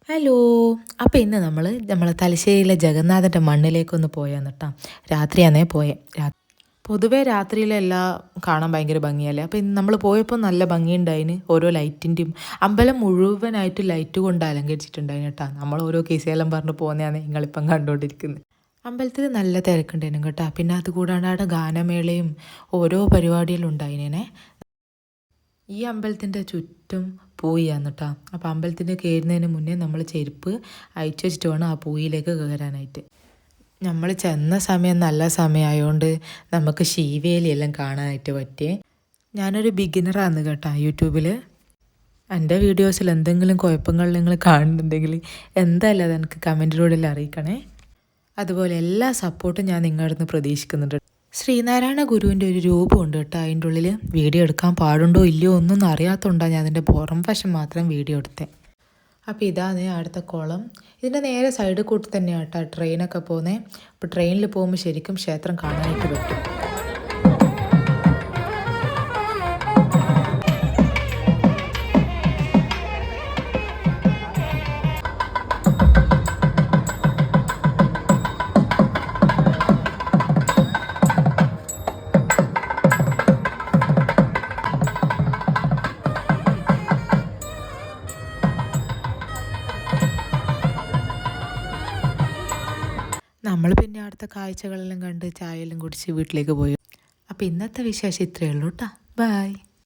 Hello. അപ്പോൾ ഇന്ന് നമ്മളെ തലശ്ശേരിയിലെ ജഗന്നാഥൻ്റെ മണ്ണിലേക്കൊന്ന് പോയാന്ന് കേട്ടോ. രാത്രിയാണേ പോയേ. പൊതുവേ രാത്രിയിലെല്ലാം കാണാൻ ഭയങ്കര ഭംഗിയല്ലേ. അപ്പോൾ ഇന്ന് നമ്മൾ പോയപ്പോൾ നല്ല ഭംഗിയുണ്ടായിന്. ഓരോ ലൈറ്റിൻ്റെയും അമ്പലം മുഴുവനായിട്ട് ലൈറ്റ് കൊണ്ട് അലങ്കരിച്ചിട്ടുണ്ടായിന് കേട്ടോ. നമ്മൾ ഓരോ കേസിയെല്ലാം പറഞ്ഞ് പോകുന്നതാണ് നിങ്ങളിപ്പം കണ്ടുകൊണ്ടിരിക്കുന്നത്. അമ്പലത്തിൽ നല്ല തിരക്കുണ്ടായിരുന്നു കേട്ടോ. പിന്നെ അതുകൂടാണ്ട് അവിടെ ഗാനമേളയും ഓരോ പരിപാടികളും ഉണ്ടായിനെ. ഈ അമ്പലത്തിൻ്റെ ചുറ്റും പൂയാണ് കേട്ടോ. അപ്പോൾ അമ്പലത്തിൻ്റെ കയറുന്നതിന് മുന്നേ നമ്മൾ ചെരുപ്പ് അയച്ചു വെച്ചിട്ട് വേണം ആ പൂയിലേക്ക് കയറാനായിട്ട്. നമ്മൾ ചെന്ന സമയം നല്ല സമയമായതുകൊണ്ട് നമുക്ക് ശീവേലിയെല്ലാം കാണാനായിട്ട് പറ്റിയേ. ഞാനൊരു ബിഗിനറാണ് കേട്ടോ യൂട്യൂബിൽ. എൻ്റെ വീഡിയോസിൽ എന്തെങ്കിലും കുഴപ്പങ്ങൾ നിങ്ങൾ കാണുന്നുണ്ടെങ്കിൽ എന്തായാലും അത് എനിക്ക് കമൻറ്റിലൂടെ അറിയിക്കണേ. അതുപോലെ എല്ലാ സപ്പോർട്ടും ഞാൻ നിങ്ങളുടെ നിന്ന് പ്രതീക്ഷിക്കുന്നുണ്ട്. ശ്രീനാരായണ ഗുരുവിൻ്റെ ഒരു രൂപമുണ്ട് കേട്ടോ. അതിൻ്റെ ഉള്ളിൽ വീഡിയോ എടുക്കാൻ പാടുണ്ടോ ഇല്ലയോ ഒന്നും അറിയാത്തതുകൊണ്ടാണ് ഞാൻ അതിൻ്റെ പുറം വശം മാത്രം വീഡിയോ എടുത്തത്. അപ്പോൾ ഇതാണ് അടുത്ത കുളം. ഇതിൻ്റെ നേരെ സൈഡിൽ കൂട്ടി തന്നെയാണ് കേട്ടോ ട്രെയിനൊക്കെ പോകുന്നത്. അപ്പോൾ ട്രെയിനിൽ പോകുമ്പോൾ ശരിക്കും ക്ഷേത്രം കാണാനായിട്ട് പറ്റും. നമ്മൾ പിന്നെ അടുത്ത കാഴ്ചകളെല്ലാം കണ്ട് ചായയെല്ലാം കുടിച്ച് വീട്ടിലേക്ക് പോയി. അപ്പോൾ ഇന്നത്തെ വിശേഷം ഇത്രയേ ഉള്ളൂ കേട്ടോ. ബൈ.